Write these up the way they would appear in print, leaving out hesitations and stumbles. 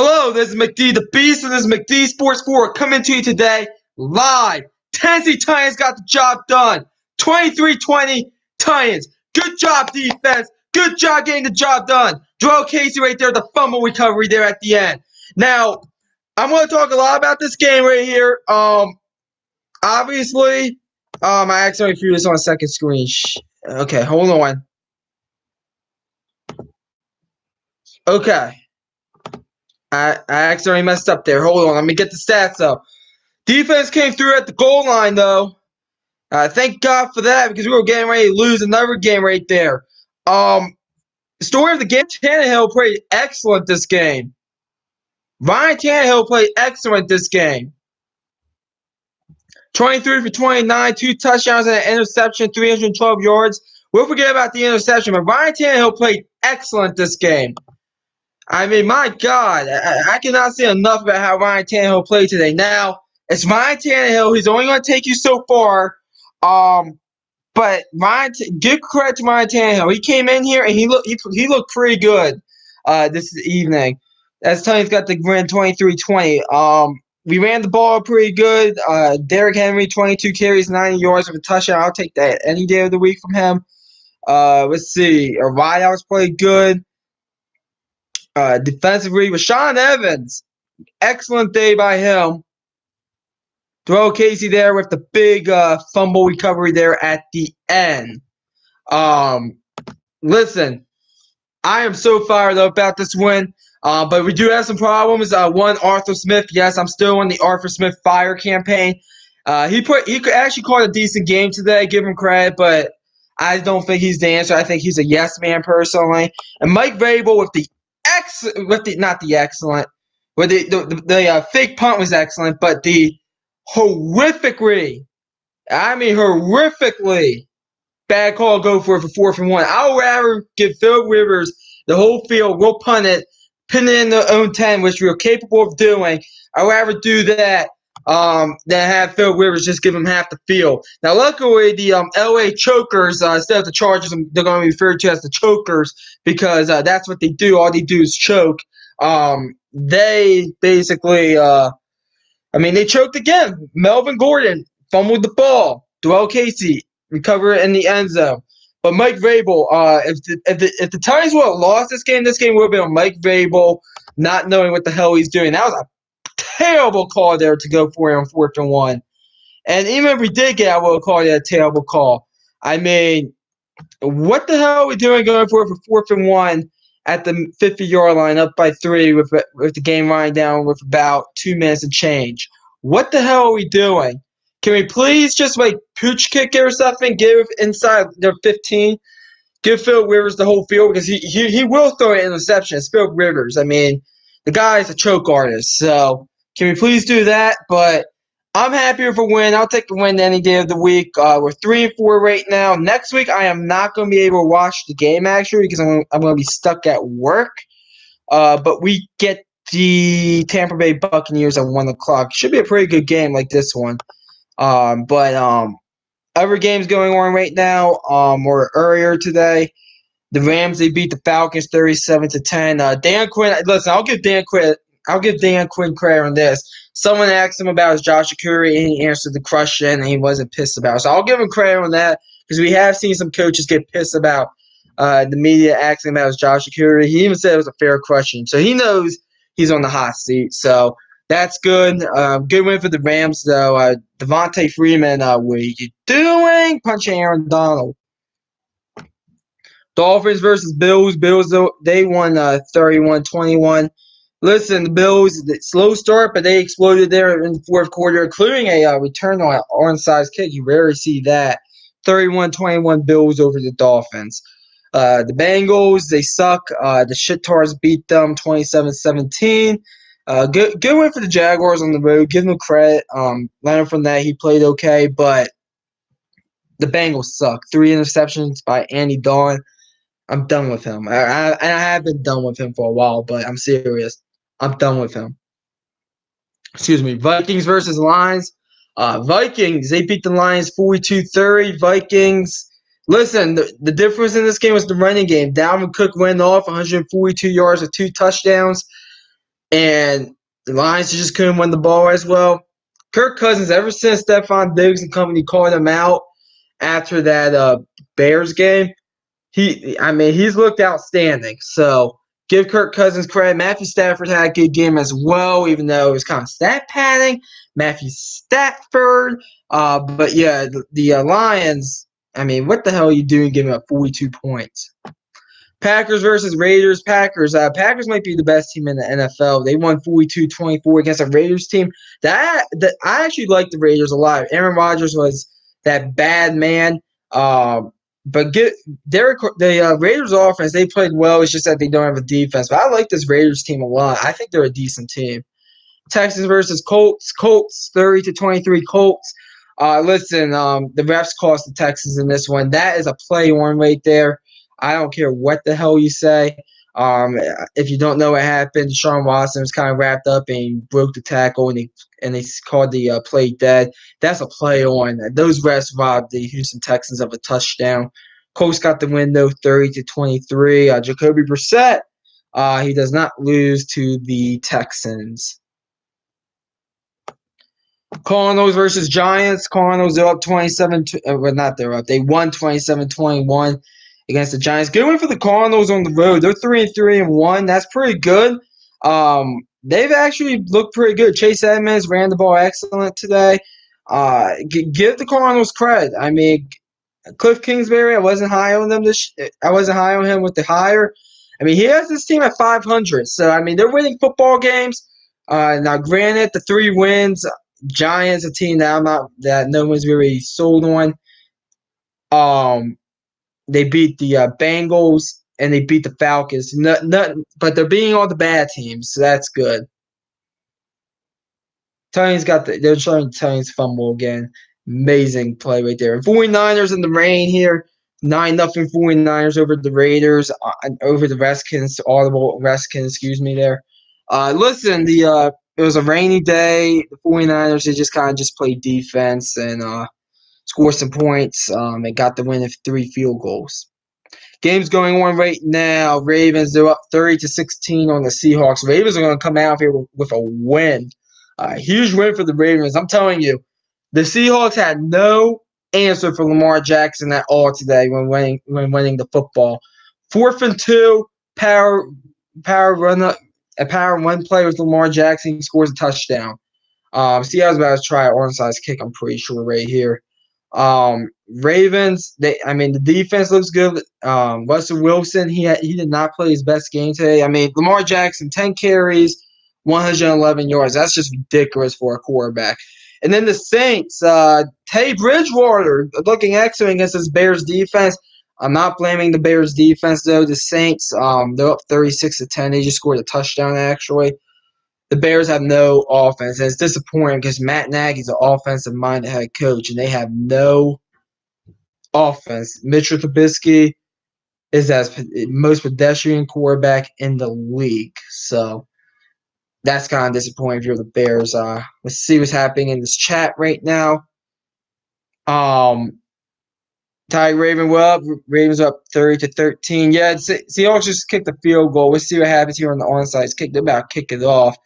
Hello, this is McD the Beast, and this is McD Sports 4 coming to you today live. Tennessee Titans got the job done. 23-20 Titans. Good job, defense. Good job getting the job done. Jurrell Casey right there, the fumble recovery there at the end. Now, I'm going to talk a lot about this game right here. Obviously, I accidentally threw this on a second screen. Okay, hold on. Okay. I accidentally messed up there. Hold on, let me get the stats up. Defense came through at the goal line, though. Thank God for that, because we were getting ready to lose another game right there. Story of the game, Tannehill played excellent this game. Ryan Tannehill played excellent this game. 23 for 29, 2 touchdowns and an interception, 312 yards. We'll forget about the interception, but Ryan Tannehill played excellent this game. I mean, my God, I cannot say enough about how Ryan Tannehill played today. Now, it's Ryan Tannehill. He's only going to take you so far. But give credit to Ryan Tannehill. He came in here and he looked pretty good this evening. As Tony's got the win 23-20. We ran the ball pretty good. Derrick Henry, 22 carries, 90 yards with a touchdown. I'll take that any day of the week from him. Let's see. Wideouts played good. Defensively, Rashaan Evans, excellent day by him. Jurrell Casey there with the big fumble recovery there at the end. Listen, I am so fired up about this win. But we do have some problems. One, Arthur Smith. Yes, I'm still on the Arthur Smith fire campaign. He could actually call a decent game today. Give him credit, but I don't think he's the answer. I think he's a yes man personally. And Mike Vrabel with the fake punt was excellent, but the horrifically bad call go for it for 4th and 1. I would rather give Phil Rivers the whole field. We'll punt it, pin it in their own 10, which we're capable of doing. I'd rather do that than have Phil Rivers just give him half the field. Now, luckily, the LA Chokers, instead of the Chargers, they're going to be referred to as the Chokers because that's what they do. All they do is choke. They basically, they choked again. Melvin Gordon fumbled the ball. Jurrell Casey recovered it in the end zone. But Mike Vrabel, if the Titans would have lost this game would have been on Mike Vrabel not knowing what the hell he's doing. That was a terrible call there to go for it on 4th and 1. And even if we did get, I would have called it a terrible call. I mean, what the hell are we doing going for it for 4th and 1 at the 50-yard line up by 3 with the game running down with about 2 minutes and change? What the hell are we doing? Can we please just pooch kick it or something? Give inside their 15. Give Phil Rivers the whole field because he will throw an interception. It's Phil Rivers. I mean, the guy is a choke artist. So can we please do that? But I'm happy with a win. I'll take the win any day of the week. We're 3-4 right now. Next week I am not going to be able to watch the game actually because I'm going to be stuck at work. But we get the Tampa Bay Buccaneers at 1 o'clock. Should be a pretty good game like this one. But other games going on right now, or earlier today, the Rams, they beat the Falcons 37-10. Dan Quinn, listen, I'll give Dan Quinn credit on this. Someone asked him about his Josh Curry, and he answered the question, and he wasn't pissed about it. So I'll give him credit on that because we have seen some coaches get pissed about the media asking about his Josh Curry. He even said it was a fair question. So he knows he's on the hot seat. So that's good. Good win for the Rams, though. Devontae Freeman, what are you doing? Punching Aaron Donald. Dolphins versus Bills. Bills, they won 31-21. Listen, the Bills, slow start, but they exploded there in the 4th quarter, including a return on an onside kick. You rarely see that. 31-21 Bills over the Dolphins. The Bengals, they suck. The Shittars beat them 27-17. Good win for the Jaguars on the road. Give them credit. Leonard Fournette, he played okay, but the Bengals suck. 3 interceptions by Andy Dalton. I'm done with him. I have been done with him for a while, but I'm serious. I'm done with him. Excuse me. Vikings versus Lions. Vikings, they beat the Lions 42-30. Vikings, listen, the difference in this game was the running game. Dalvin Cook went off 142 yards with 2 touchdowns. and the Lions just couldn't win the ball as well. Kirk Cousins, ever since Stephon Diggs and company called him out after that Bears game, he's looked outstanding. So give Kirk Cousins credit. Matthew Stafford had a good game as well, even though it was kind of stat padding. Matthew Stafford. But yeah, the Lions, what the hell are you doing giving up 42 points? Packers versus Raiders. Packers might be the best team in the NFL. They won 42-24 against a Raiders team. I actually like the Raiders a lot. Aaron Rodgers was that bad man. But the Raiders offense, they played well. It's just that they don't have a defense. But I like this Raiders team a lot. I think they're a decent team. Texans versus Colts. Colts 30-23 Colts. Listen, the refs cost the Texans in this one. That is a play on right there. I don't care what the hell you say. If you don't know what happened, Sean Watson was kind of wrapped up and he broke the tackle and they called the play dead. That's a play on. Those refs robbed the Houston Texans of a touchdown. Colts got the win though, 30-23. Jacoby Brissett, he does not lose to the Texans. Cardinals versus Giants. Cardinals are up 27. They won 27-21 against the Giants. Good win for the Cardinals on the road. They're 3-3-1. That's pretty good. They've actually looked pretty good. Chase Edmonds ran the ball excellent today. Give the Cardinals credit. Cliff Kingsbury, I wasn't high on them. I wasn't high on him with the hire. He has this team at 500. So they're winning football games. Now, granted, the 3 wins. Giants, a team that no one's really sold on. They beat the Bengals and they beat the Falcons. But they're beating all the bad teams, so that's good. They're showing Titans fumble again. Amazing play right there. 49ers in the rain here. 9-0 49ers over the Raiders, over the Redskins, audible Redskins, excuse me there. Listen, it was a rainy day. The 49ers, they just kind of played defense and scored some points. They got the win of 3 field goals. Game's going on right now. Ravens, they're up 30-16 on the Seahawks. Ravens are going to come out here with a win. Huge win for the Ravens. I'm telling you, the Seahawks had no answer for Lamar Jackson at all today when winning the football. 4th and 2, power run up. A power one play with Lamar Jackson. He scores a touchdown. Seattle's about to try an onside kick, I'm pretty sure, right here. Ravens, the defense looks good. Russell Wilson, he did not play his best game today. Lamar Jackson, 10 carries, 111 yards. That's just ridiculous for a quarterback. And then the Saints, Teddy Bridgewater looking excellent against this Bears defense. I'm not blaming the Bears defense, though. The Saints, they're up 36-10. They just scored a touchdown, actually. The Bears have no offense, and it's disappointing because Matt Nagy's an offensive-minded head coach, and they have no offense. Mitchell Trubisky is the most pedestrian quarterback in the league. So that's kind of disappointing if you're the Bears. Let's see what's happening in this chat right now. Ty Ravens up 30-13. Yeah, Seahawks just kicked the field goal. We'll see what happens here on the onside kick. They're about to kick it off.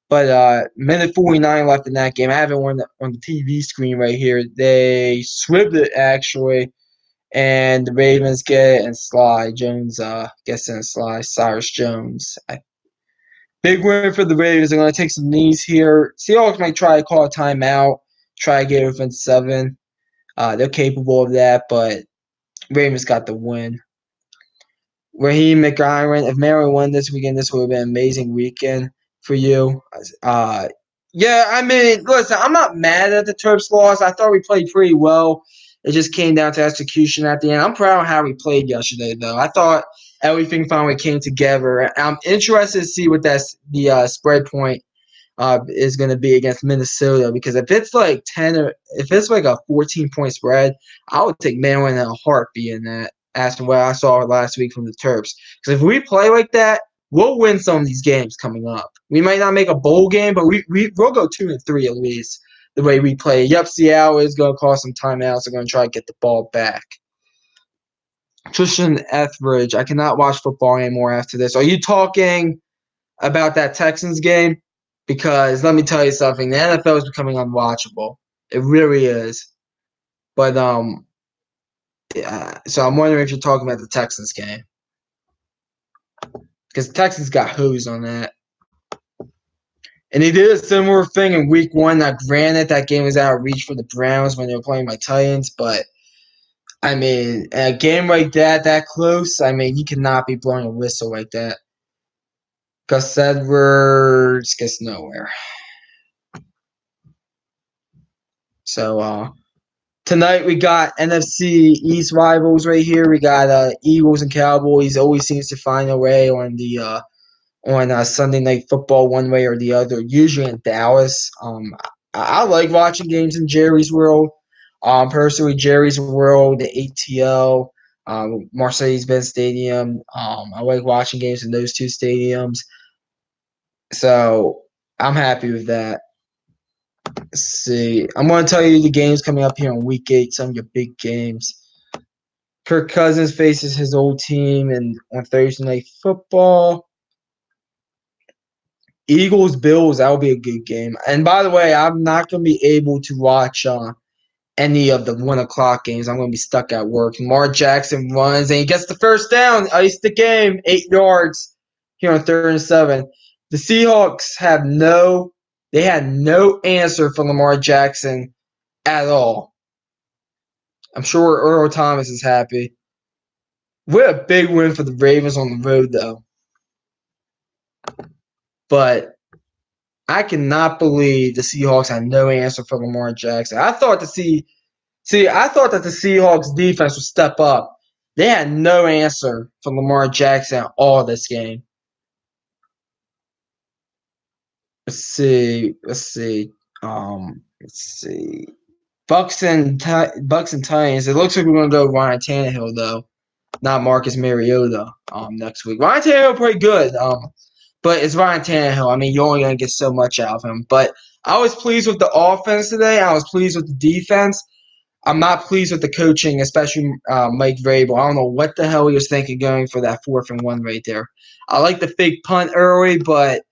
But minute 49 left in that game. I have it on the TV screen right here. They swibbed it, actually. And the Ravens get it, and Sly Jones gets in Sly. Cyrus Jones. Big win for the Ravens. They're going to take some knees here. Seahawks might try to call a timeout, try to get it within 7. They're capable of that, but Ravens got the win. Raheem McIron, if Maryland won this weekend, this would have been an amazing weekend for you. Listen, I'm not mad at the Terps loss. I thought we played pretty well. It just came down to execution at the end. I'm proud of how we played yesterday, though. I thought everything finally came together. I'm interested to see what the spread point is going to be against Minnesota, because if it's like 10 or if it's like a 14-point spread, I would take Maryland in a heartbeat in that, after what I saw last week from the Terps. Because if we play like that, we'll win some of these games coming up. We might not make a bowl game, but we'll go 2-3 at least the way we play. Yep, Seattle is going to call some timeouts. They're going to try to get the ball back. Tristan Etheridge, I cannot watch football anymore after this. Are you talking about that Texans game because let me tell you something, the NFL is becoming unwatchable. It really is. But yeah, so I'm wondering if you're talking about the Texans game because the Texans got hosed on that. And they did a similar thing in week 1. Now, granted, that game was out of reach for the Browns when they were playing my Titans, but I mean, a game like that close, I mean, you cannot be blowing a whistle like that. Gus Edwards gets nowhere. So, tonight we got NFC East rivals right here. We got Eagles and Cowboys. Always seems to find a way on the on Sunday Night Football one way or the other. Usually in Dallas. I like watching games in Jerry's World. Personally, Jerry's World, the ATL, Mercedes-Benz Stadium. I like watching games in those two stadiums. So I'm happy with that. Let's see. I'm going to tell you the games coming up here on week 8, some of your big games. Kirk Cousins faces his old team on Thursday Night Football. Eagles, Bills, that'll be a good game. And by the way, I'm not going to be able to watch any of the 1 o'clock games. I'm going to be stuck at work. Lamar Jackson runs and he gets the first down. Ice the game, 8 yards here on 3rd and 7. The Seahawks had no answer for Lamar Jackson at all. I'm sure Earl Thomas is happy. What a big win for the Ravens on the road, though. But I cannot believe the Seahawks had no answer for Lamar Jackson. I thought that the Seahawks defense would step up. They had no answer for Lamar Jackson all this game. Let's see. Bucks and Titans. It looks like we're gonna go Ryan Tannehill though, not Marcus Mariota. Next week. Ryan Tannehill pretty good. But it's Ryan Tannehill. I mean, you're only gonna get so much out of him. But I was pleased with the offense today. I was pleased with the defense. I'm not pleased with the coaching, especially Mike Vrabel. I don't know what the hell he was thinking going for that 4th and 1 right there. I like the fake punt early, but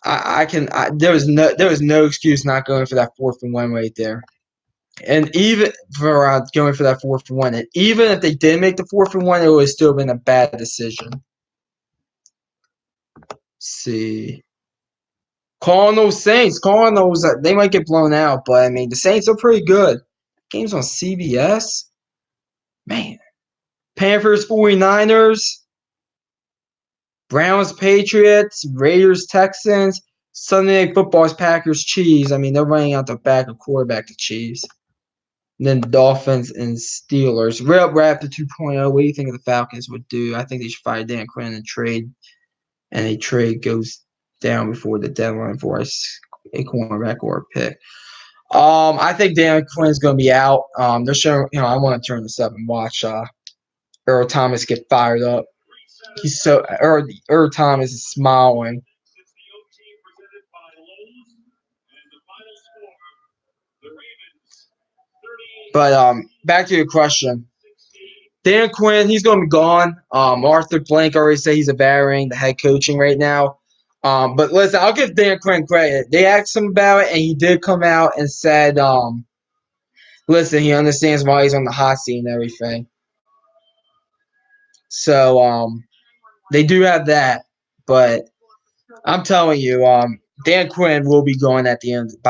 there was no excuse not going for that 4th and 1 right there. And even for going for that 4th and 1, and even if they did make the 4th and 1, it would have still been a bad decision. Let's see. Cardinals, Saints. Cardinals, they might get blown out, but I mean the Saints are pretty good. Game's on CBS. Man. Panthers, 49ers. Browns, Patriots. Raiders, Texans. Sunday Night Football is Packers, Chiefs. I mean, they're running out the back of quarterback to Chiefs. And then Dolphins and Steelers. Real Raptor 2.0. What do you think of the Falcons would do? I think they should fire Dan Quinn and trade. And a trade goes down before the deadline for a cornerback or a pick. I think Dan Quinn's going to be out. They're showing, I want to turn this up and watch Earl Thomas get fired up. He's so Earl Thomas is smiling. But back to your question. Dan Quinn, he's going to be gone. Arthur Blank already said he's evaluating the head coaching right now. But listen, I'll give Dan Quinn credit. They asked him about it, and he did come out and said, listen, he understands why he's on the hot seat and everything. So they do have that. But I'm telling you, Dan Quinn will be going by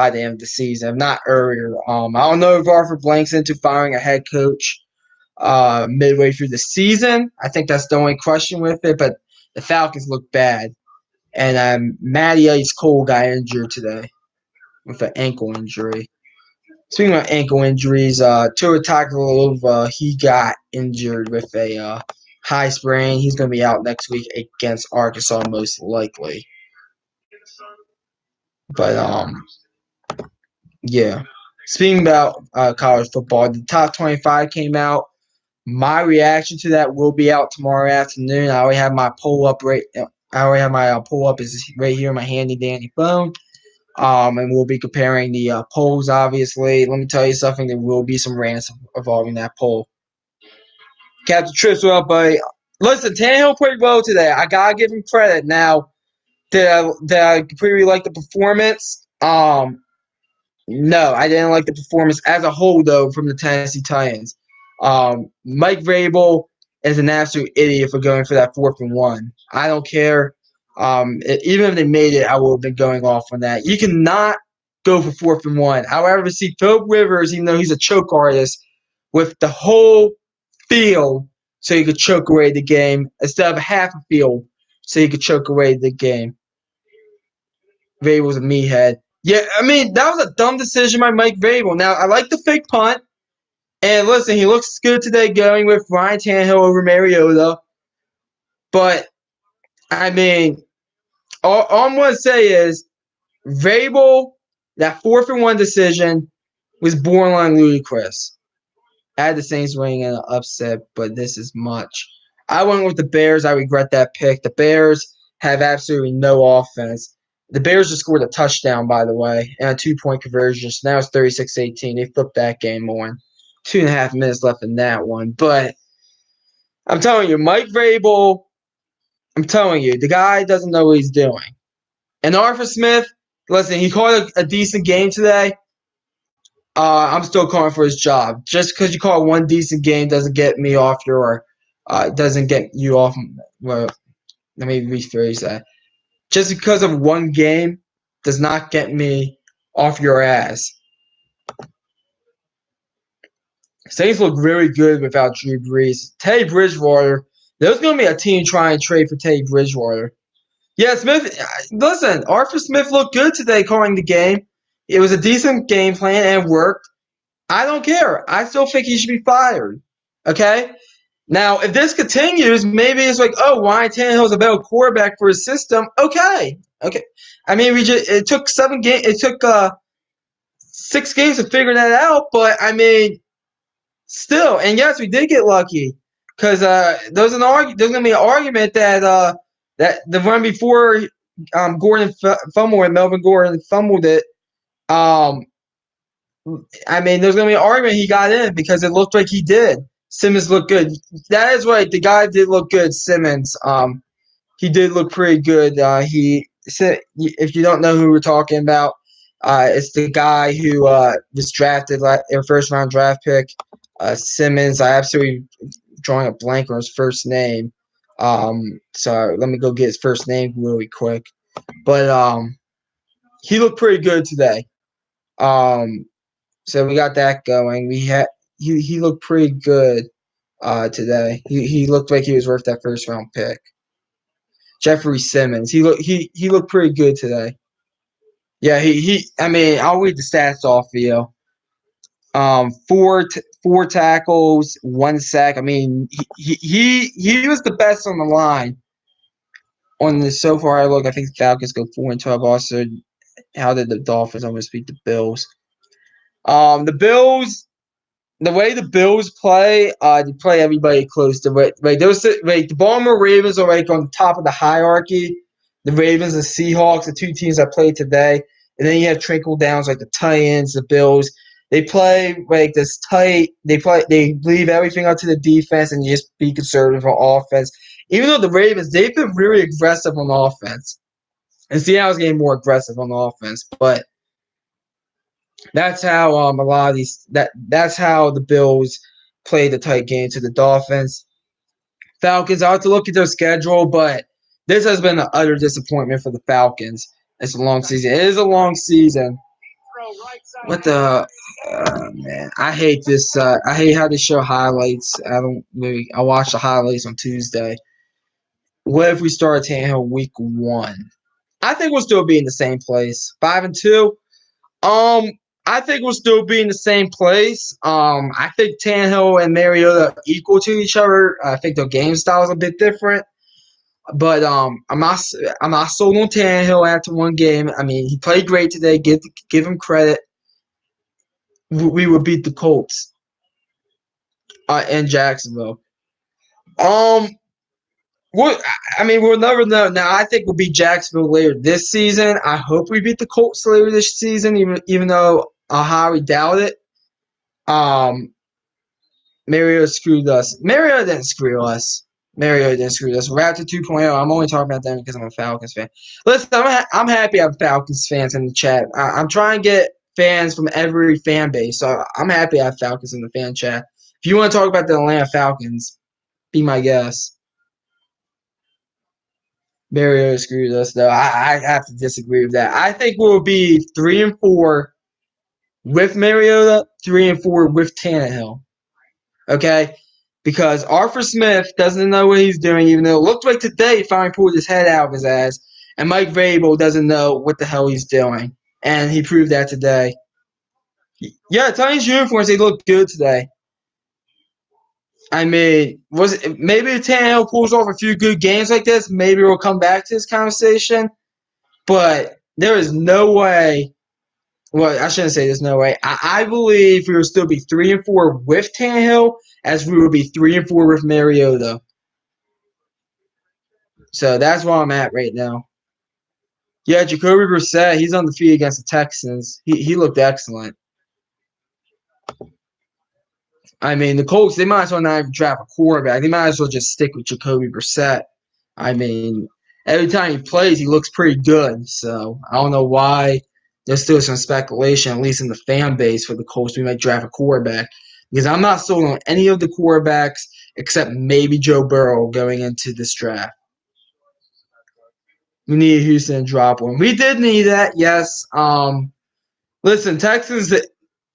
the end of the season, if not earlier. I don't know if Arthur Blank's into firing a head coach midway through the season. I think that's the only question with it, but the Falcons look bad. And Matty Ice Cole got injured today with an ankle injury. Speaking of ankle injuries, Tua Tagovailoa, he got injured with a high sprain. He's going to be out next week against Arkansas most likely. But, yeah. Speaking about college football, the top 25 came out. My reaction to that will be out tomorrow afternoon. I already have my poll up is right here in my handy dandy phone. And we'll be comparing the polls, obviously. Let me tell you something. There will be some rants involving that poll. Captain Trips, well, buddy. Listen, Tannehill played well today. I got to give him credit. Now, Did I completely like the performance? No, I didn't like the performance as a whole, though, from the Tennessee Titans. Mike Vrabel is an absolute idiot for going for that 4th-and-1. I don't care. Even if they made it, I would have been going off on that. You cannot go for 4th-and-1. However, see, Philip Rivers, even though he's a choke artist, with the whole field so you could choke away the game instead of half a field so you could choke away the game. Vrabel's a meathead. Yeah, I mean, that was a dumb decision by Mike Vrabel. Now, I like the fake punt. And listen, he looks good today going with Ryan Tannehill over Mariota. But, I mean, all I'm going to say is Vrabel, that 4th-and-1 decision was borderline ludicrous. I had the Saints winning in an upset, but this is much. I went with the Bears. I regret that pick. The Bears have absolutely no offense. The Bears just scored a touchdown, by the way, and a 2-point conversion. So now it's 36-18. They flipped that game on. 2.5 minutes left in that one. But I'm telling you, Mike Vrabel, I'm telling you, the guy doesn't know what he's doing. And Arthur Smith, listen, he called a decent game today. I'm still calling for his job. Just because you call one decent game doesn't get me off your doesn't get you off. Well, let me rephrase that. Just because of one game does not get me off your ass. Saints look really good without Drew Brees. Teddy Bridgewater. There's going to be a team trying to trade for Teddy Bridgewater. Yeah, Smith. Listen, Arthur Smith looked good today calling the game. It was a decent game plan and it worked. I don't care. I still think he should be fired. Okay? Now, if this continues, maybe it's like, oh, Ryan Tannehill's a better quarterback for his system. Okay. I mean, it took 7 games. It took 6 games to figure that out. But I mean, still, and yes, we did get lucky because there's gonna be an argument that that the run before Gordon fumbled and Melvin Gordon fumbled it. I mean, there's going to be an argument he got in because it looked like he did. Simmons looked good. That is right. The guy did look good, Simmons. He did look pretty good. If you don't know who we're talking about, it's the guy who was drafted a 1st-round draft pick. Simmons. I absolutely drawing a blank on his first name. So let me go get his first name really quick. But he looked pretty good today. So we got that going. He looked pretty good today. He looked like he was worth that 1st-round pick. Jeffrey Simmons. He looked pretty good today. Yeah, I mean, I'll read the stats off for you. 4 tackles, 1 sack. I mean, he was the best on the line. On the so far, I think the Falcons go 4-12. Also, how did the Dolphins almost beat the Bills? The Bills. The way the Bills play, they play everybody close to the Baltimore Ravens are on top of the hierarchy. The Ravens and Seahawks, the 2 teams that played today, and then you have trickle downs like the Titans, the Bills. They play this tight. They leave everything up to the defense and just be conservative on offense. Even though the Ravens, they've been really aggressive on offense, and Seattle's getting more aggressive on offense, but. That's how a lot of that's how the Bills play the tight game to the Dolphins. Falcons, I have to look at their schedule, but this has been an utter disappointment for the Falcons. It's a long season. It is a long season. What the man? I hate this. I hate how they show highlights. I watch the highlights on Tuesday. What if we start Tannehill week 1? I think we'll still be in the same place. 5-2. I think we'll still be in the same place. I think Tannehill and Mariota are equal to each other. I think their game style is a bit different. But I'm not sold on Tannehill after 1 game. I mean, he played great today. Give him credit. We would beat the Colts in Jacksonville. We'll never know. Now, I think we'll beat Jacksonville later this season. I hope we beat the Colts later this season, even though I highly doubt it. Mariota screwed us. Mariota didn't screw us. Mario didn't screw us. Raptor 2.0. I'm only talking about them because I'm a Falcons fan. Listen, I'm happy I have Falcons fans in the chat. I'm trying to get fans from every fan base, so I'm happy I have Falcons in the fan chat. If you want to talk about the Atlanta Falcons, be my guest. Mario screwed us, though. I have to disagree with that. I think we'll be 3-4 with Mariota, 3-4 with Tannehill. Okay? Because Arthur Smith doesn't know what he's doing, even though it looked like today he finally pulled his head out of his ass. And Mike Vrabel doesn't know what the hell he's doing. And he proved that today. Yeah, Tony's uniforms, they look good today. I mean, maybe if Tannehill pulls off a few good games like this, maybe we'll come back to this conversation. But there is no way. Well, I shouldn't say there's no way. I believe we will still be 3-4 with Tannehill, as we will be 3-4 with Mariota. So that's where I'm at right now. Yeah, Jacoby Brissett, he's on the field against the Texans. He looked excellent. I mean, the Colts, they might as well not even draft a quarterback. They might as well just stick with Jacoby Brissett. I mean, every time he plays, he looks pretty good. So I don't know why there's still some speculation, at least in the fan base, for the Colts we might draft a quarterback. Because I'm not sold on any of the quarterbacks except maybe Joe Burrow going into this draft. We need Houston to drop one. We did need that, yes. Listen, Texans.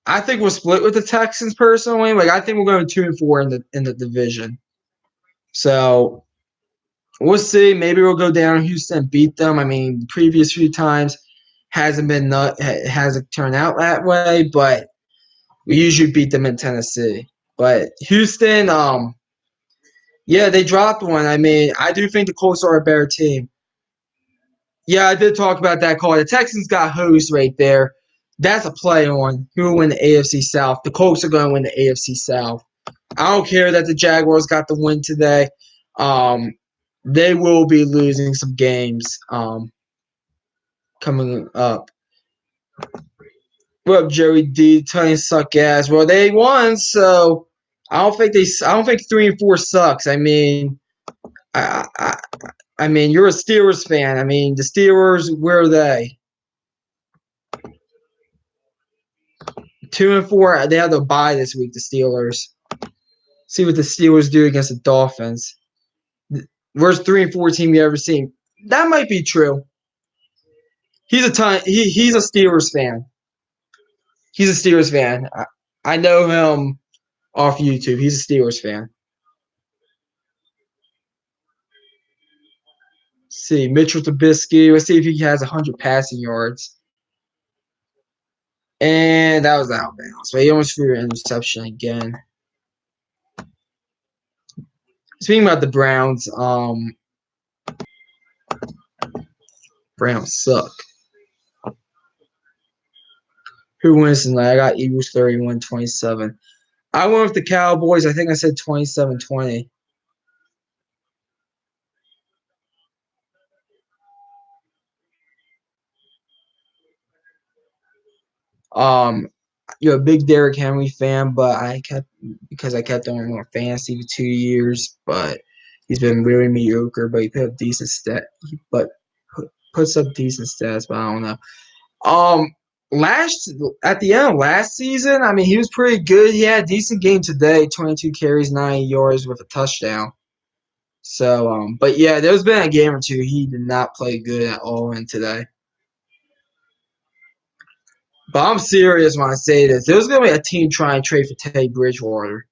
I think we'll split with the Texans personally. Like I think we're going 2-4 in the division. So we'll see. Maybe we'll go down Houston and beat them. I mean, the previous few times hasn't turned out that way, but we usually beat them in Tennessee. But Houston, yeah, they dropped one. I mean, I do think the Colts are a better team. Yeah, I did talk about that call. The Texans got hosed right there. That's a play on who will win the AFC South. The Colts are going to win the AFC South. I don't care that the Jaguars got the win today. They will be losing some games coming up. What up, Joey D? Titans suck ass. Well, they won, so I don't think 3-4 sucks. I mean, I mean, you're a Steelers fan. I mean, the Steelers, where are they? 2-4. They have to bye this week. The Steelers. See what the Steelers do against the Dolphins. Worst 3-4 team you ever seen. That might be true. He's a Steelers fan. He's a Steelers fan. I know him off YouTube. He's a Steelers fan. Let's see, Mitchell Trubisky. Let's see if he has 100 passing yards. And that was out of bounds. So he almost threw an interception again. Speaking about the Browns, Browns suck. Who wins tonight? I got Eagles 31-27. I went with the Cowboys. I think I said 27-20. You're a big Derrick Henry fan, but I kept him on fantasy for 2 years, but he's been really mediocre. But he put up decent puts up decent stats, but I don't know. At the end of last season, I mean, he was pretty good. He had a decent game today, 22 carries, 90 yards with a touchdown. So, but yeah, there's been a game or two he did not play good at all in today. But I'm serious when I say this. There's going to be a team trying to trade for Teddy Bridgewater.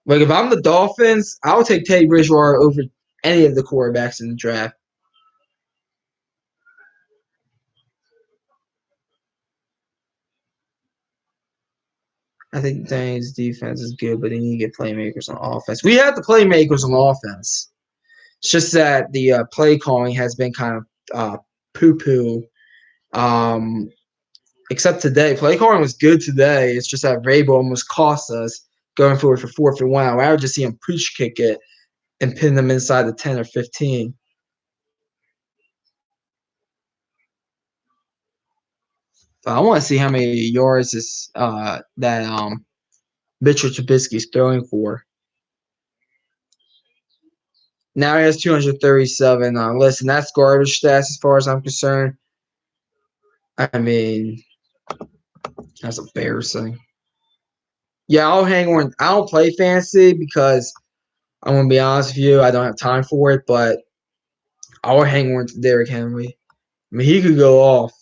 Like, if I'm the Dolphins, I'll take Teddy Bridgewater over any of the quarterbacks in the draft. I think Danny's defense is good, but they need to get playmakers on offense. We have the playmakers on offense. It's just that the play calling has been kind of poo-poo. Except today. Play calling was good today. It's just that Vrabel almost cost us going forward for 4th and 1. I would just see him push kick it and pin them inside the 10 or 15. I want to see how many yards that Mitchell Trubisky's throwing for. Now he has 237. Listen, that's garbage stats as far as I'm concerned. I mean, that's embarrassing. Yeah, I'll hang on. I don't play fantasy because I'm gonna be honest with you, I don't have time for it. But I'll hang on to Derrick Henry. I mean, he could go off.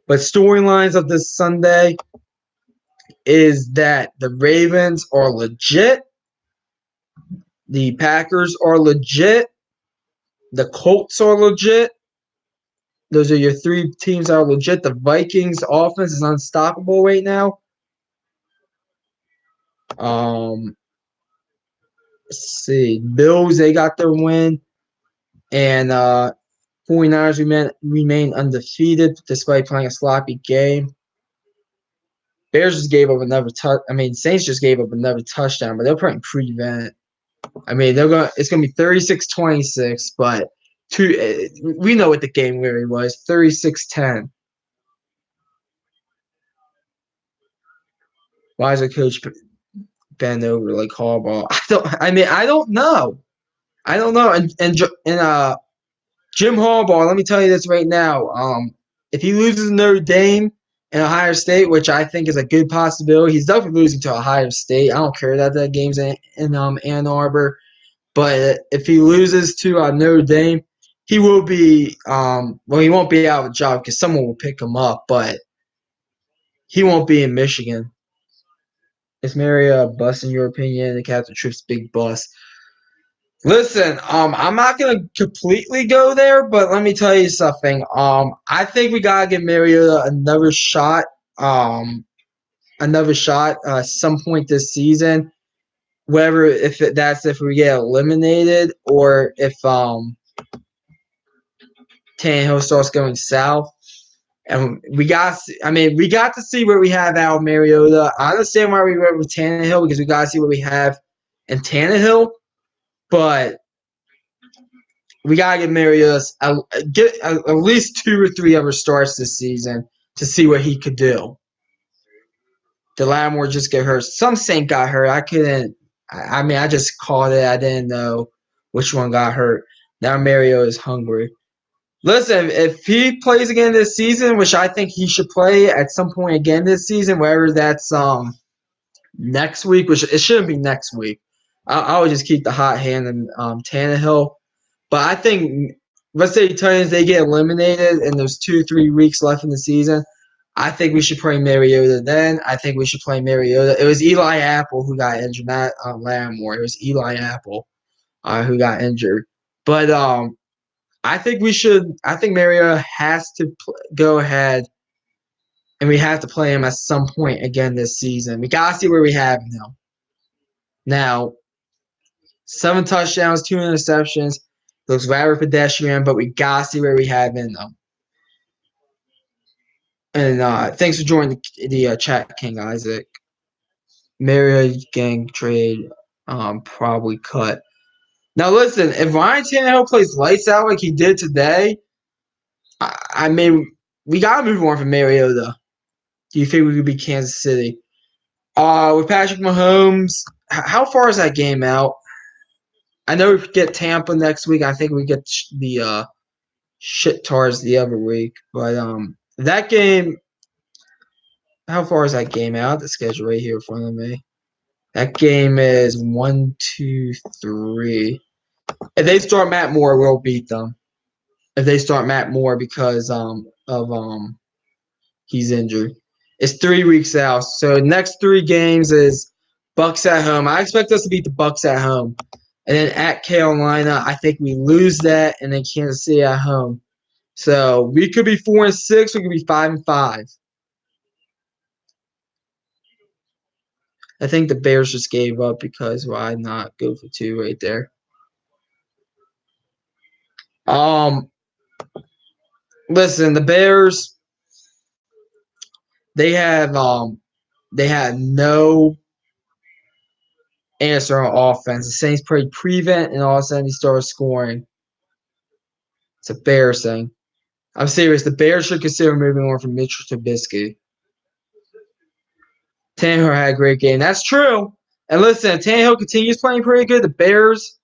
But storylines of this Sunday is that the Ravens are legit, the Packers are legit, the Colts are legit. Those are your three teams that are legit. The Vikings offense is unstoppable right now. Let's see. Bills, they got their win. And 49ers remain undefeated despite playing a sloppy game. Bears just gave up another Saints just gave up another touchdown, but they're playing prevent. I mean, it's gonna be 36-26, but we know what the game really was, 36-10. Why is a coach bend over like Harbaugh? I don't know. I don't know. And Jim Harbaugh, let me tell you this right now. If he loses Notre Dame and Ohio State, which I think is a good possibility, he's definitely losing to Ohio State. I don't care that game's in Ann Arbor. But if he loses to Notre Dame, he will be he won't be out of a job because someone will pick him up, but he won't be in Michigan. Is Mary a bust in your opinion? The Captain Tripp's big bust. Listen, I'm not gonna completely go there, but let me tell you something. I think we gotta give Mariota another shot. Some point this season. Whether if we get eliminated or if Tannehill starts going south. And we got to see where we have Al Mariota. I understand why we went with Tannehill because we got to see what we have in Tannehill. But we got to give Mariota at least 2 or 3 other starts this season to see what he could do. The Lattimore just got hurt. Some Saint got hurt. I couldn't. I just called it. I didn't know which one got hurt. Now Mariota is hungry. Listen, if he plays again this season, which I think he should play at some point again this season, whether that's next week, which it shouldn't be next week. I would just keep the hot hand in Tannehill. But I think, let's say Titans, they get eliminated and there's 2-3 weeks left in the season. I think we should play Mariota then. I think we should play Mariota. It was Eli Apple who got injured, not Lattimore. It was Eli Apple who got injured. But I think Mariota has to go ahead, and we have to play him at some point again this season. We got to see where we have him now. Now, 7 touchdowns, 2 interceptions. Looks rather pedestrian, but we got to see where we have him though. And thanks for joining the chat, King Isaac. Mariota gang trade probably cut. Now, listen, if Ryan Tannehill plays lights out like he did today, we got to move on from Mariota. Do you think we could beat Kansas City? With Patrick Mahomes, how far is that game out? I know we get Tampa next week. I think we get the shit Tars the other week. But that game, how far is that game out? The schedule right here in front of me. That game is 1, 2, 3. If they start Matt Moore, we'll beat them. If they start Matt Moore because he's injured. It's 3 weeks out. So next 3 games is Bucks at home. I expect us to beat the Bucks at home. And then at Carolina, I think we lose that, and then Kansas City at home. So we could be 4-6, we could be 5-5. I think the Bears just gave up because why not go for 2 right there? Listen, the Bears, they had no answer on offense. The Saints played prevent, and all of a sudden he started scoring. It's embarrassing. I'm serious. The Bears should consider moving on from Mitchell Trubisky. Tannehill had a great game. That's true. And listen, if Tannehill continues playing pretty good, the Bears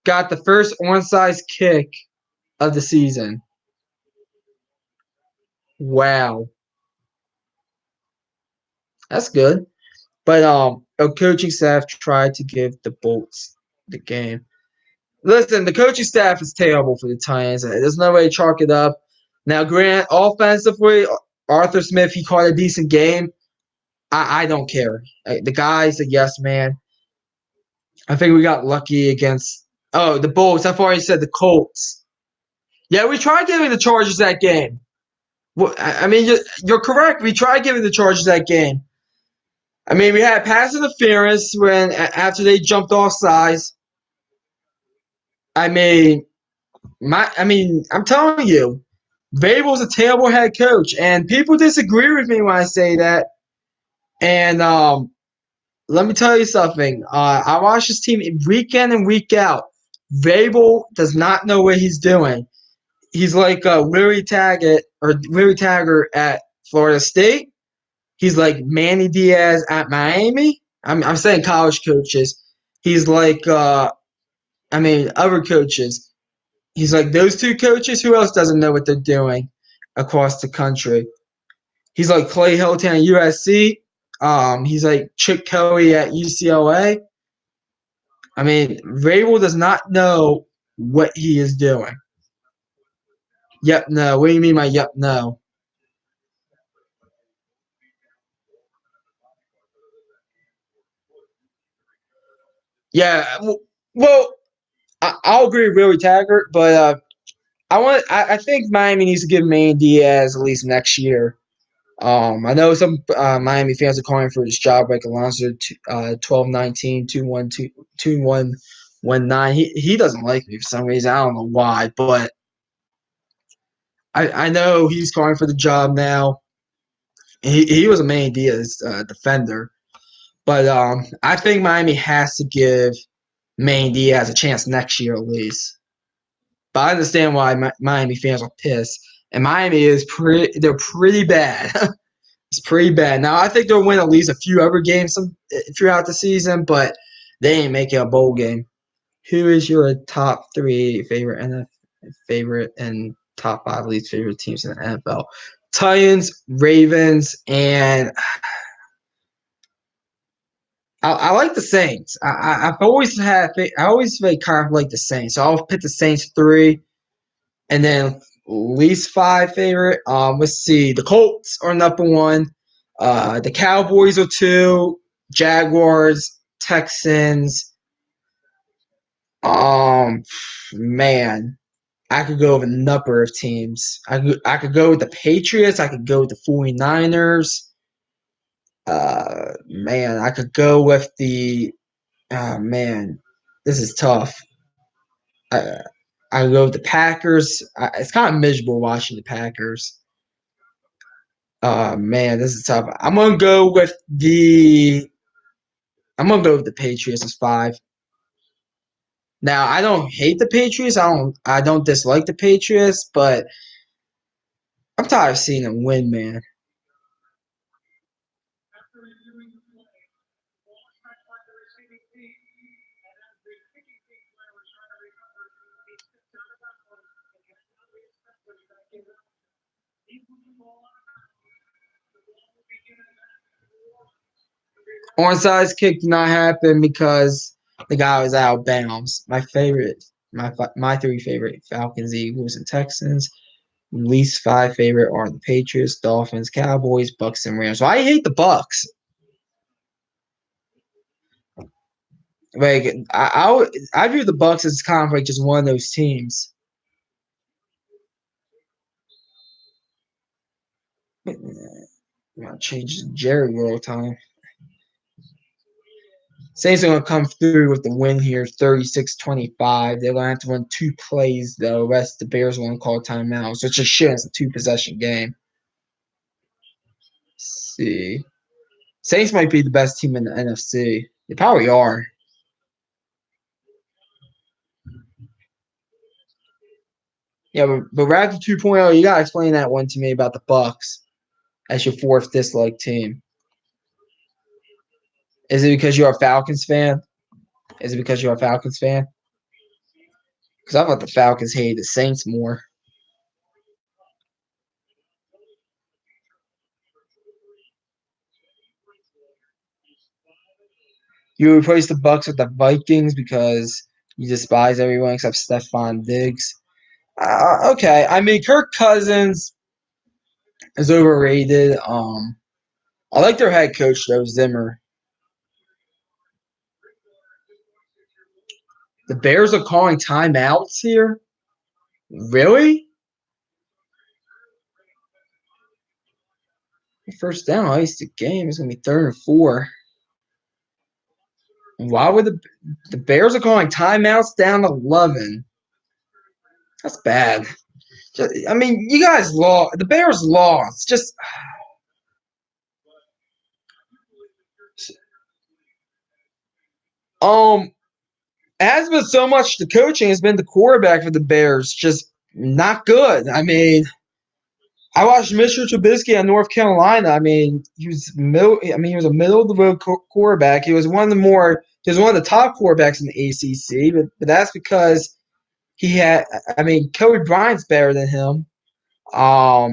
got the first onside kick of the season. Wow. That's good. But a coaching staff tried to give the Bolts the game. Listen, the coaching staff is terrible for the Titans. There's no way to chalk it up. Now, Grant, offensively, Arthur Smith, he caught a decent game. I don't care. The guy's a yes man. I think we got lucky against the Bolts. I've already said the Colts. Yeah, we tried giving the Chargers that game. Well, I mean, you're correct. We tried giving the Chargers that game. I mean, we had pass interference when after they jumped off sides. I mean, I'm telling you, Vrabel's a terrible head coach, and people disagree with me when I say that. And let me tell you something. I watch this team week in and week out. Vrabel does not know what he's doing. He's like Larry Taggart at Florida State. He's like Manny Diaz at Miami. I'm saying college coaches. He's like other coaches. He's like those two coaches. Who else doesn't know what they're doing across the country? He's like Clay Helton at USC. He's like Chip Kelly at UCLA. I mean, Vrabel does not know what he is doing. Yep, no. What do you mean by yep, no? Yeah, well, I'll agree with Willie Taggart, but I think Miami needs to give Manny Diaz at least next year. I know some Miami fans are calling for his job, like Alonso 12-19, 2-1, 2-1, 1-9. He doesn't like me for some reason. I don't know why, but I know he's calling for the job now. He was a Manny Diaz defender, but I think Miami has to give Manny Diaz a chance next year at least. But I understand why Miami fans are pissed. And Miami is they're pretty bad. It's pretty bad. Now, I think they'll win at least a few other games throughout the season, but they ain't making a bowl game. Who is your top three favorite and top five least favorite teams in the NFL? Titans, Ravens, and I like the Saints. I've always I always kind of like the Saints. So I'll pick the Saints three, and then least five favorite. Let's see. The Colts are number one. The Cowboys are two. Jaguars, Texans. Man, I could go with a number of teams. I could go with the Patriots. I could go with the 49ers. Man, I could go with the. Man, this is tough. I I go with the Packers. It's kind of miserable watching the Packers. Man, this is tough. I'm gonna go with the Patriots as five. Now, I don't hate the Patriots. I don't dislike the Patriots, but I'm tired of seeing them win, man. Onside kick did not happen because the guy was out of bounds. My three favorite Falcons, Eagles, and Texans. Least five favorite are the Patriots, Dolphins, Cowboys, Bucks, and Rams. So I hate the Bucks. Like I view the Bucks as kind of like just one of those teams. Change Jerry World time. Saints are going to come through with the win here, 36-25. They're going to have to win two plays, though. The rest, the Bears are going to call timeout. So it's just shit. It's a two-possession game. Let's see. Saints might be the best team in the NFC. They probably are. Yeah, but Raptor 2.0, you got to explain that one to me about the Bucks as your fourth dislike team. Is it because you're a Falcons fan? Is it because you're a Falcons fan? Because I thought the Falcons hated the Saints more. You replace the Bucks with the Vikings because you despise everyone except Stephon Diggs. Okay, I mean Kirk Cousins is overrated. I like their head coach though, Zimmer. The Bears are calling timeouts here. Really? First down, ice the game. It's gonna be 3rd and 4. Why would the Bears are calling timeouts down 11? That's bad. I mean, you guys lost. The Bears lost. Just it has been so much. The coaching has been the quarterback for the Bears. Just not good. I mean, I watched Mr. Trubisky at North Carolina. I mean, he was he was a middle of the road quarterback. He was one of the more. He was one of the top quarterbacks in the ACC, but that's because he had. I mean, Kobe Bryant's better than him. I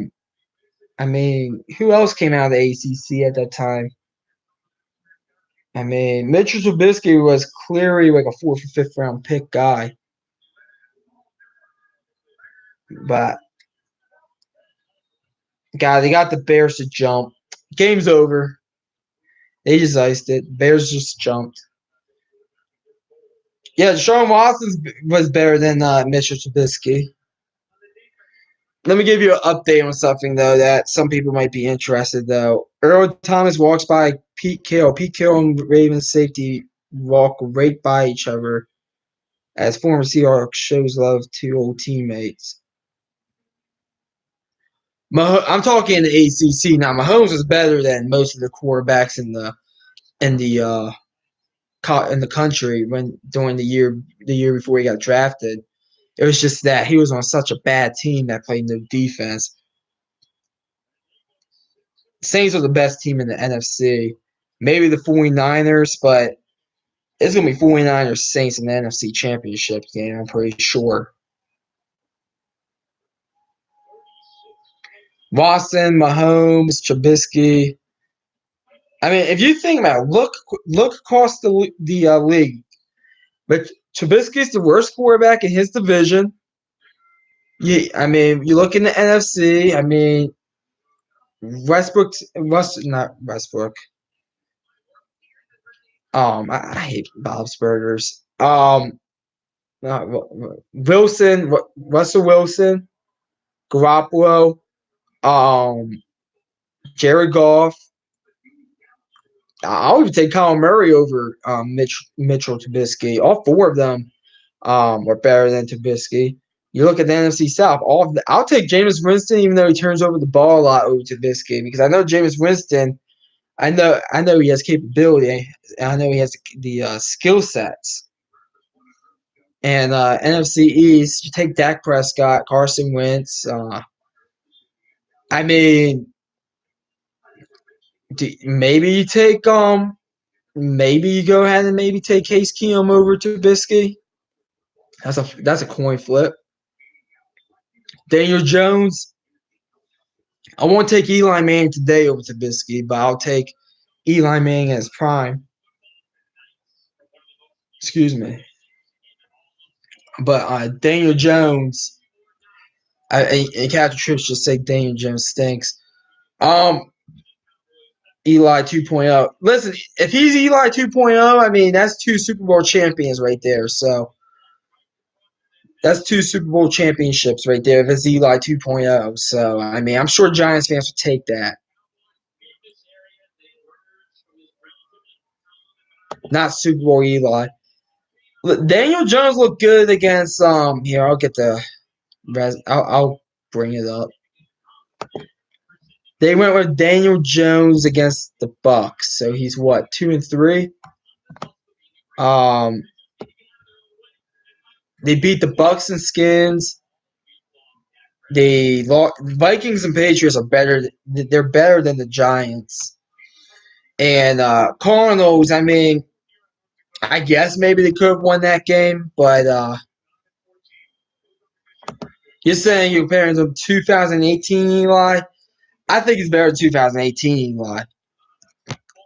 mean, who else came out of the ACC at that time? I mean, Mitchell Trubisky was clearly like a 4th or 5th round pick guy, but God, they got the Bears to jump. Game's over. They just iced it. Bears just jumped. Yeah, Deshaun Watson was better than Mitchell Trubisky. Let me give you an update on something, though, that some people might be interested, though. Earl Thomas walks by Pete Carroll. Pete Carroll and Ravens safety walk right by each other as former Seahawks shows love to old teammates. I'm talking in the ACC now. Mahomes was better than most of the quarterbacks in the country when during the year before he got drafted. It was just that he was on such a bad team that played no defense. Saints are the best team in the NFC. Maybe the 49ers, but it's going to be 49ers Saints in the NFC Championship game, I'm pretty sure. Watson, Mahomes, Trubisky. I mean, if you think about it, look across the league. But Trubisky's the worst quarterback in his division. I mean, you look in the NFC. I mean, not Westbrook. I hate Bob's Burgers. Wilson, Russell Wilson, Garoppolo, Jared Goff. I'll even take Kyler Murray over Mitchell Trubisky. All 4 of them are better than Trubisky. You look at the NFC South. I'll take Jameis Winston, even though he turns over the ball a lot over Trubisky, because I know Jameis Winston. I know he has capability. I know he has the skill sets. And NFC East, you take Dak Prescott, Carson Wentz. I mean, maybe you take maybe you go ahead and maybe take Case Keenum over Trubisky. That's a coin flip. Daniel Jones. I won't take Eli Manning today over Trubisky, but I'll take Eli Manning as prime. Excuse me. But Daniel Jones. And Captain Trips just say Daniel Jones stinks. Eli 2.0. Listen, if he's Eli 2.0, I mean, that's 2 Super Bowl champions right there. So that's 2 Super Bowl championships right there if it's Eli 2.0. So, I mean, I'm sure Giants fans would take that. Not Super Bowl Eli. Daniel Jones looked good against here, I'll get the I'll bring it up. They went with Daniel Jones against the Bucks. So he's what, 2-3? They beat the Bucks and Skins. The Vikings and Patriots are better. They're better than the Giants. And Cardinals, I mean, I guess maybe they could have won that game, but you're saying you're comparing them 2018 Eli? I think it's better than 2018 Eli.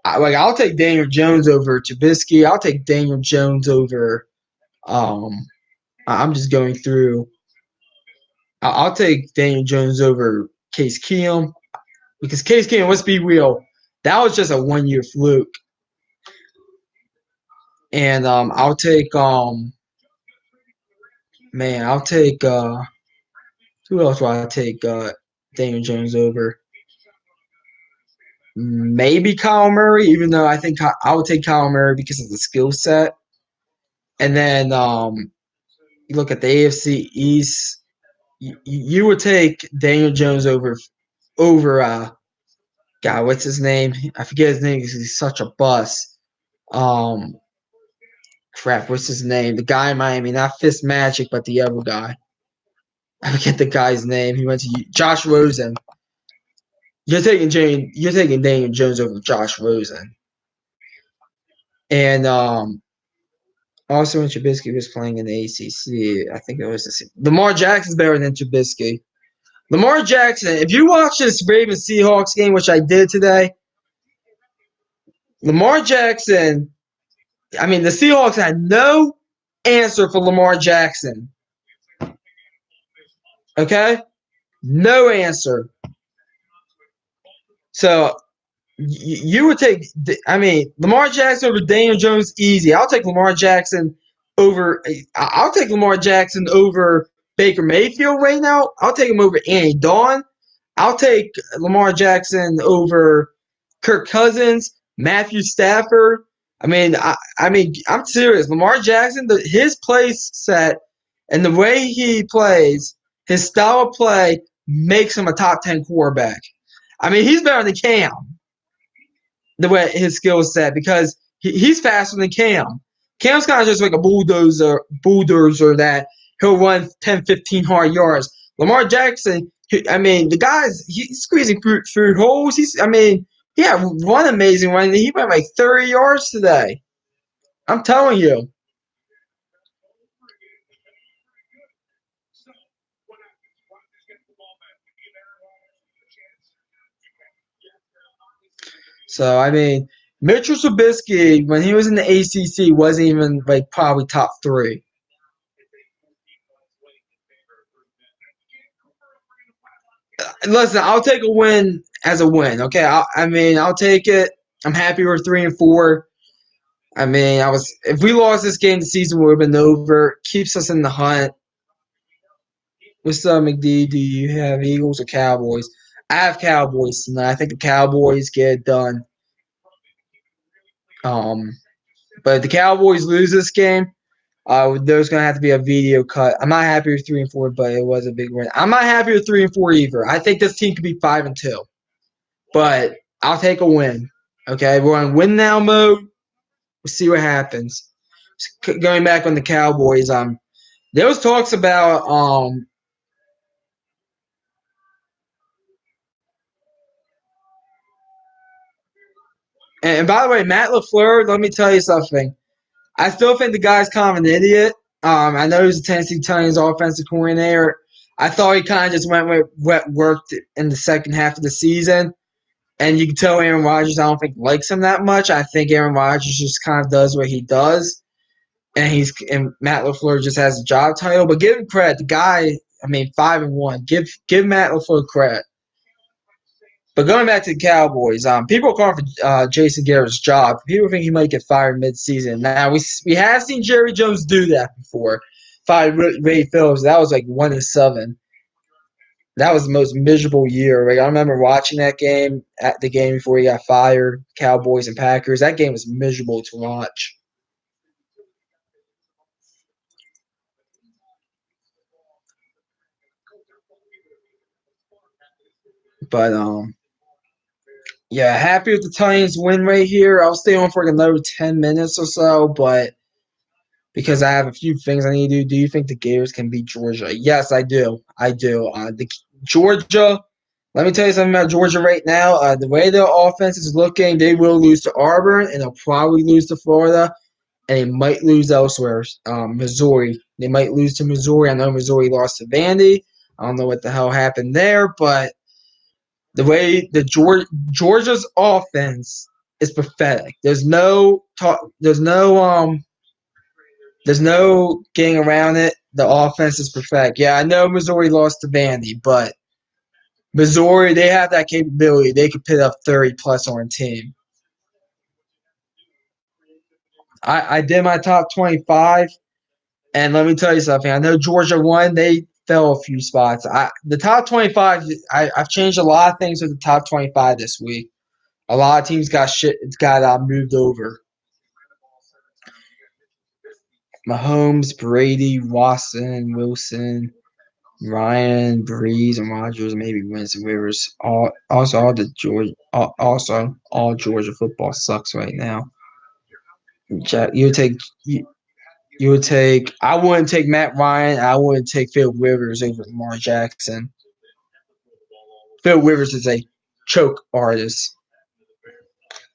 I'll take Daniel Jones over Trubisky. I'll take Daniel Jones over. I'm just going through. I'll take Daniel Jones over Case Keenum because Case Keenum, let's be real, that was just a 1-year fluke. And I'll take I'll take who else will I take Daniel Jones over? Maybe Kyle Murray, even though I think I would take Kyle Murray because of the skill set. And then you look at the AFC East, you would take Daniel Jones over God, what's his name? I forget his name because he's such a bust. Crap, what's his name? The guy in Miami, not Fist Magic, but the other guy. I forget the guy's name. He went to Josh Rosen. You're taking Daniel Jones over Josh Rosen. And also when Trubisky was playing in the ACC, I think it was Lamar Jackson's better than Trubisky. Lamar Jackson, if you watch this Ravens Seahawks game, which I did today, Lamar Jackson, I mean, the Seahawks had no answer for Lamar Jackson. Okay? No answer. So you would take, I mean, Lamar Jackson over Daniel Jones easy. I'll take Lamar Jackson over Baker Mayfield right now. I'll take him over Andy Dalton. I'll take Lamar Jackson over Kirk Cousins, Matthew Stafford. I mean, I'm serious. Lamar Jackson, his play set and the way he plays, his style of play makes him a top 10 quarterback. I mean, he's better than Cam, the way his skill set, because he's faster than Cam. Cam's kind of just like a bulldozer that he'll run 10, 15 hard yards. Lamar Jackson, the guy's he's squeezing through holes. He had one amazing run. He went like 30 yards today. I'm telling you. So, Mitchell Trubisky, when he was in the ACC, wasn't even like probably top 3. Listen, I'll take a win as a win. Okay, I'll take it. I'm happy we're 3-4. If we lost this game, the season would have been over. Keeps us in the hunt. What's up, McD? Do you have Eagles or Cowboys? I have Cowboys tonight. I think the Cowboys get it done. But if the Cowboys lose this game, there's gonna have to be a video cut. I'm not happy with 3-4, but it was a big win. I'm not happy with 3-4 either. I think this team could be 5-2, but I'll take a win. Okay, we're on win now mode. We'll see what happens. Going back on the Cowboys, there was talks about and by the way, Matt LaFleur, let me tell you something. I still think the guy's kind of an idiot. I know he's a Tennessee Titans offensive coordinator. I thought he kind of just went with what worked in the second half of the season. And you can tell Aaron Rodgers, I don't think, likes him that much. I think Aaron Rodgers just kind of does what he does. And Matt LaFleur just has a job title. But give him credit. The guy, 5-1. Give Matt LaFleur credit. But going back to the Cowboys, people are calling for Jason Garrett's job. People think he might get fired mid-season. Now, we have seen Jerry Jones do that before. Fired Ray Phillips. That was like 1-7. That was the most miserable year. Like, I remember watching that game, at the game before he got fired, Cowboys and Packers. That game was miserable to watch. But yeah, happy with the Titans win right here. I'll stay on for like another 10 minutes or so, but because I have a few things I need to do. Do you think the Gators can beat Georgia? Yes, I do. The Georgia, Let me tell you something about Georgia right now. The way their offense is looking, they will lose to Auburn, and they'll probably lose to Florida, and they might lose elsewhere. Missouri. They might lose to Missouri. I know Missouri lost to Vandy. I don't know what the hell happened there, but the way the Georgia's offense is pathetic. There's no talk. There's no getting around it. The offense is pathetic. Yeah, I know Missouri lost to Vandy, but Missouri, they have that capability. They could put up 30 plus on a team. I did my top 25, and let me tell you something. I know Georgia won. They fell a few spots. The top 25, I've changed a lot of things with the top 25 this week. A lot of teams got moved over. Mahomes, Brady, Watson, Wilson, Ryan, Breeze, and Rodgers, maybe Winston Rivers. All Georgia football sucks right now. You would take you would take. I wouldn't take Matt Ryan. I wouldn't take Phil Rivers over Lamar Jackson. Phil Rivers is a choke artist.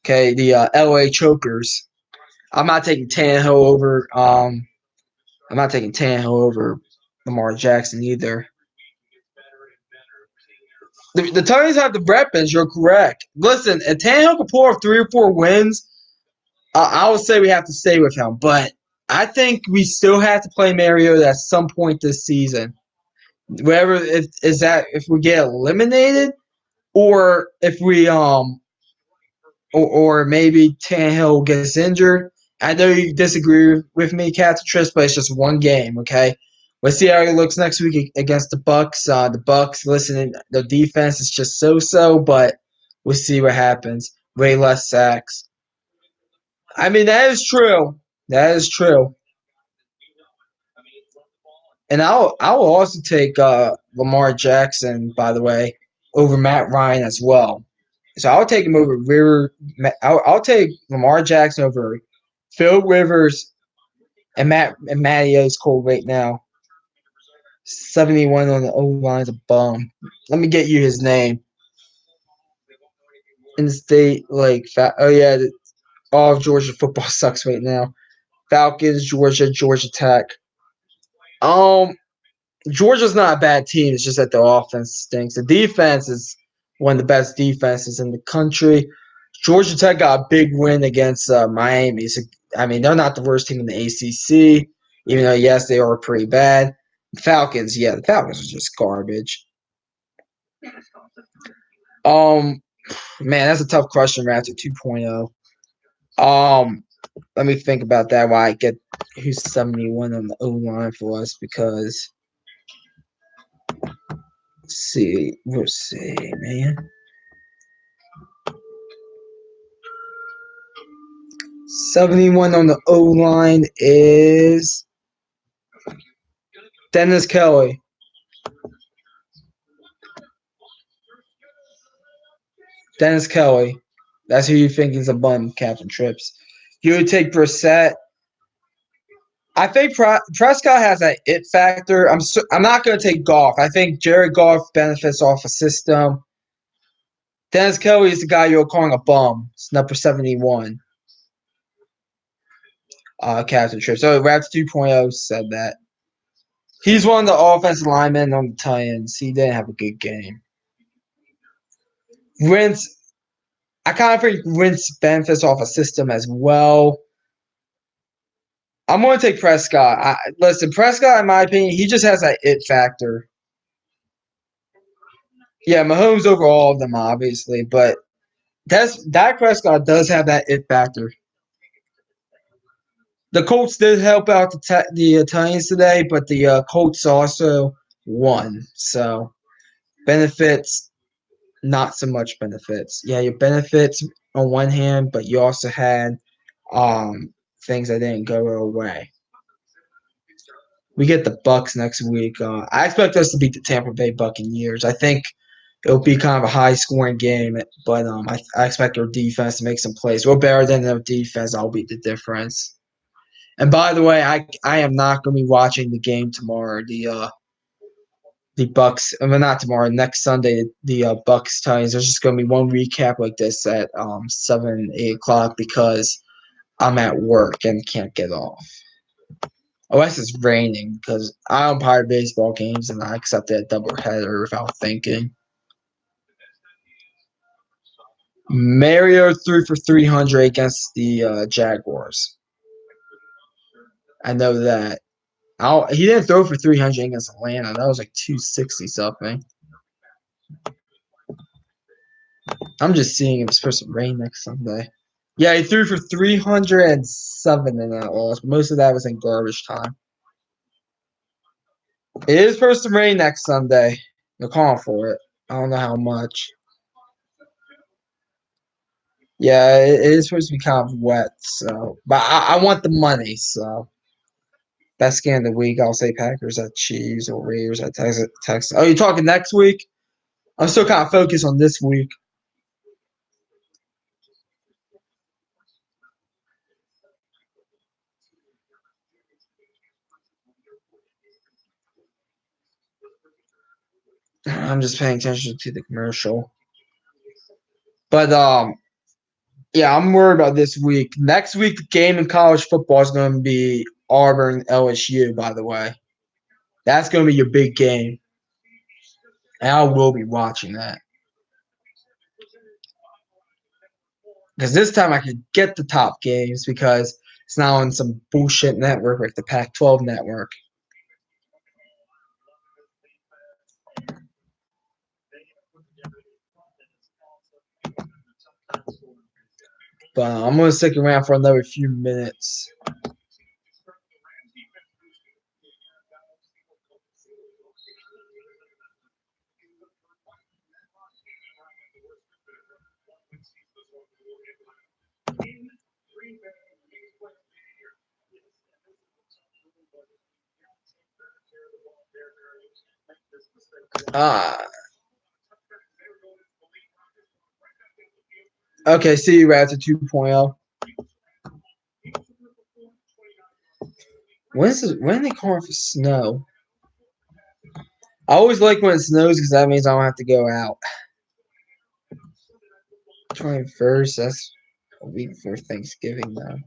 Okay, the LA Chokers. I'm not taking Tannehill over. I'm not taking Tannehill over Lamar Jackson either. The Titans have the weapons. You're correct. Listen, if Tannehill can pull off 3 or 4 wins, I would say we have to stay with him. But I think we still have to play Mariota at some point this season. Whatever if we get eliminated, or if we or maybe Tannehill gets injured. I know you disagree with me, Captain Trish, but it's just one game, okay? Let's see how he looks next week against the Bucks. The Bucks, listen, the defense is just so, but we'll see what happens. Way less sacks. I mean, that is true. That is true. And I will also take Lamar Jackson, by the way, over Matt Ryan as well. So I'll take him over River. I'll take Lamar Jackson over Phil Rivers and Matty is cold right now. 71 on the O line's a bum. Let me get you his name. In the state, all of Georgia football sucks right now. Falcons, Georgia Tech. Georgia's not a bad team. It's just that the offense stinks. The defense is one of the best defenses in the country. Georgia Tech got a big win against Miami. So, I mean, they're not the worst team in the ACC, even though, yes, they are pretty bad. The Falcons are just garbage. Man, that's a tough question, Raptor 2.0. Let me think about that while I get who's 71 on the O line for us because we'll see, man. 71 on the O line is Dennis Kelly. Dennis Kelly. That's who you think is a bum, Captain Trips. You would take Brissett. I think Prescott has that it factor. I'm not going to take Goff. I think Jared Goff benefits off a system. Dennis Kelly is the guy you're calling a bum. It's number 71. Captain Trips. So Raps 2.0 said that. He's one of the offensive linemen on the Titans. He didn't have a good game. I kind of think Wentz benefits off a system as well. I'm going to take Prescott. Listen, Prescott, in my opinion, he just has that it factor. Yeah, Mahomes over all of them, obviously, but Dak Prescott does have that it factor. The Colts did help out the Titans today, but the Colts also won. So benefits, not so much benefits. Yeah, your benefits on one hand, but you also had things that didn't go our way. We get the Bucks next week. I expect us to beat the Tampa Bay Buccaneers. I think it'll be kind of a high-scoring game, but I expect our defense to make some plays. We're better than their defense. I'll beat the difference. And by the way, I am not going to be watching the game tomorrow. the Bucks. Well, not tomorrow. Next Sunday, the Bucks Titans. There's just gonna be one recap like this at 7, 8 o'clock because I'm at work and can't get off. Unless it's raining because I umpire baseball games and I accept that doubleheader without thinking. Mario threw for 300 against the Jaguars. I know that. He didn't throw for 300 against Atlanta. That was like 260 something. I'm just seeing if it's supposed to rain next Sunday. Yeah, he threw for 307 in that loss. Most of that was in garbage time. It is supposed to rain next Sunday. They're calling for it. I don't know how much. Yeah, it is supposed to be kind of wet. So, but I want the money. So, best game of the week. I'll say Packers at Chiefs or Raiders at Texas. Oh, you're talking next week? I'm still kind of focused on this week. I'm just paying attention to the commercial. But yeah, I'm worried about this week. Next week, the game in college football is going to be Auburn LSU. By the way, that's going to be your big game, and I will be watching that because this time I could get the top games because it's not on some bullshit network like the Pac-12 network. But I'm going to stick around for another few minutes. Okay, see you Rats at 2.0. When are they calling for snow? I always like when it snows because that means I don't have to go out. 21st, that's a week before Thanksgiving, though.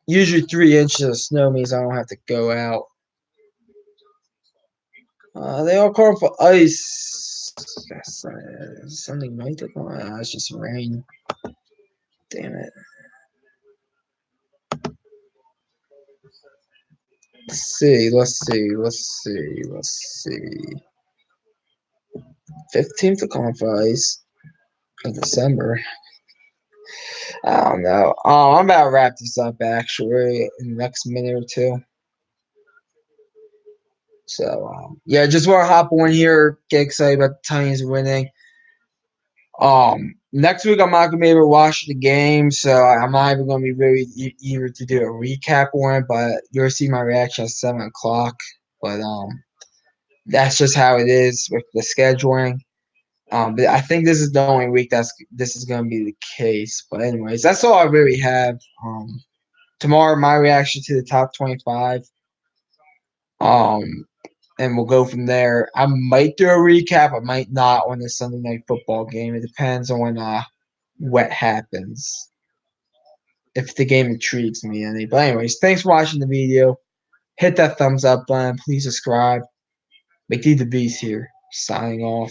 Usually 3 inches of snow means I don't have to go out. They all call for ice. Sunday night. It's just rain. Damn it. Let's see. 15th of calling for ice of December. I don't know. I'm about to wrap this up actually in the next minute or two. So yeah, just want to hop on here, get excited about the Titans winning. Next week I'm not gonna be able to watch the game, so I'm not even gonna be really eager to do a recap on it. But you'll see my reaction at 7 o'clock. But that's just how it is with the scheduling. But I think this is the only week this is gonna be the case. But anyways, that's all I really have. Tomorrow my reaction to the top 25. And we'll go from there. I might do a recap. I might not on the Sunday night football game. It depends on when what happens. If the game intrigues me any. But anyways, thanks for watching the video. Hit that thumbs up button. Please subscribe. McD the Beast here. Signing off.